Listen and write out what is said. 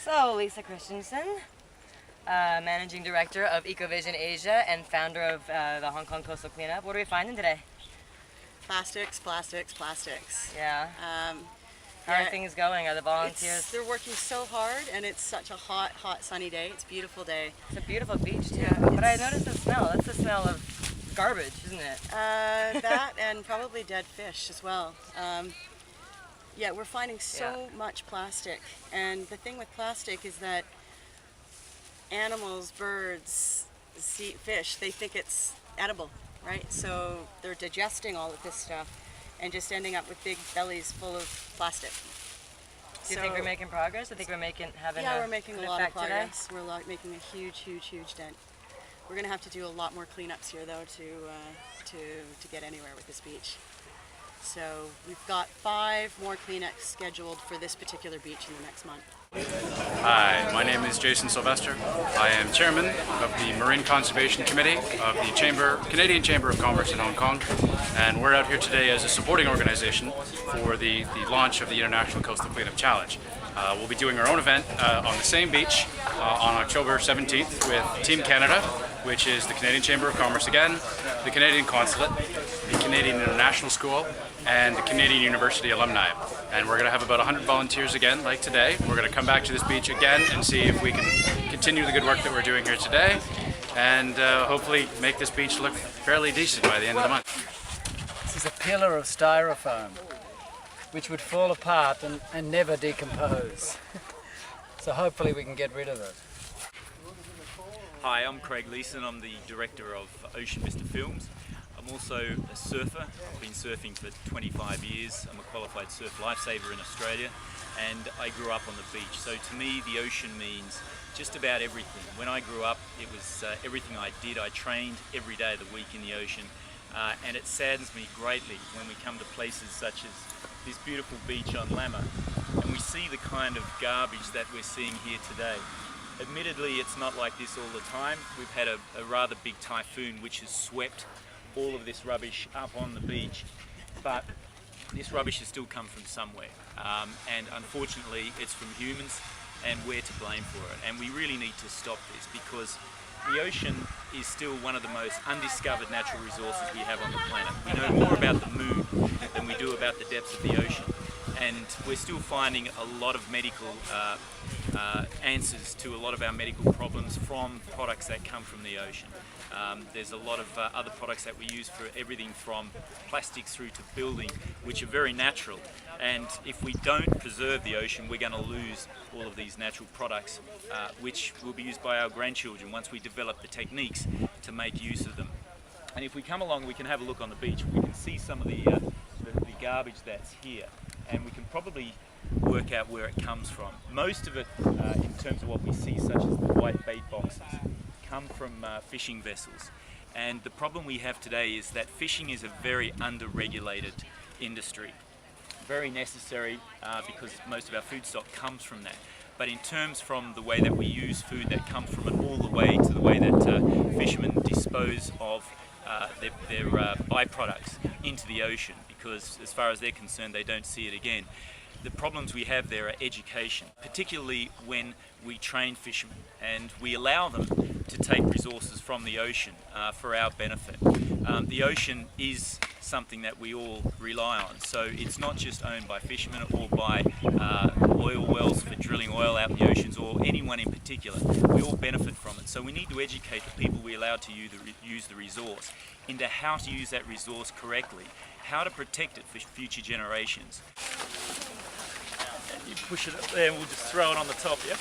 So, Lisa Christensen, Managing Director of EcoVision Asia and founder of the Hong Kong Coastal Cleanup. What are we finding today? Plastics, plastics, plastics. Yeah. How are things going? Are the volunteers? They're working so hard, and it's such a hot, hot, sunny day. It's a beautiful day. It's a beautiful beach too. Yeah, but I noticed the smell. That's the smell of garbage, isn't it? That and probably dead fish as well. Yeah, we're finding so much plastic, and the thing with plastic is that animals, birds, fish, they think it's edible, right? So they're digesting all of this stuff and just ending up with big bellies full of plastic. Do you think we're making progress? I think we're making we're making a lot of progress. Today? We're making a huge, huge, huge dent. We're going to have to do a lot more cleanups here, though, to get anywhere with this beach. So we've got 5 more cleanups scheduled for this particular beach in the next month. Hi, my name is Jason Sylvester. I am Chairman of the Marine Conservation Committee of the Canadian Chamber of Commerce in Hong Kong, and we're out here today as a supporting organization for the launch of the International Coastal Cleanup Challenge. We'll be doing our own event on the same beach on October 17th with Team Canada, which is the Canadian Chamber of Commerce again, the Canadian Consulate, the Canadian International School, and the Canadian University alumni. And we're going to have about 100 volunteers again, like today. We're going to come back to this beach again and see if we can continue the good work that we're doing here today, and hopefully make this beach look fairly decent by the end of the month. This is a pillar of styrofoam, which would fall apart and never decompose. So hopefully we can get rid of it. Hi, I'm Craig Leeson. I'm the director of Ocean Vista Films. I'm also a surfer. I've been surfing for 25 years. I'm a qualified surf lifesaver in Australia, and I grew up on the beach. So to me, the ocean means just about everything. When I grew up, it was everything I did. I trained every day of the week in the ocean, and it saddens me greatly when we come to places such as this beautiful beach on Lama, and we see the kind of garbage that we're seeing here today. Admittedly, it's not like this all the time. We've had a rather big typhoon which has swept all of this rubbish up on the beach, but this rubbish has still come from somewhere, and unfortunately it's from humans, and we're to blame for it. And we really need to stop this, because the ocean is still one of the most undiscovered natural resources we have on the planet. We know more about the moon than we do about the depths of the ocean, and we're still finding a lot of medical answers to a lot of our medical problems from products that come from the ocean. There's a lot of other products that we use for everything from plastics through to building, which are very natural. And if we don't preserve the ocean, we're going to lose all of these natural products, which will be used by our grandchildren once we develop the techniques to make use of them. And if we come along, we can have a look on the beach. We can see some of the garbage that's here, and we can probably work out where it comes from. Most of it, in terms of what we see, such as the white bait boxes, come from fishing vessels. And the problem we have today is that fishing is a very under-regulated industry. Very necessary because most of our food stock comes from that. But in terms from the way that we use food that comes from it, all the way to the way that fishermen dispose of their byproducts into the ocean, because as far as they're concerned, they don't see it again. The problems we have there are education, particularly when we train fishermen and we allow them to take resources from the ocean for our benefit. The ocean is something that we all rely on, so it's not just owned by fishermen or by oil wells for drilling oil out in the oceans, or anyone in particular. We all benefit from it, so we need to educate the people we allow to use the resource into how to use that resource correctly, how to protect it for future generations. You push it up there and we'll just throw it on the top, yeah?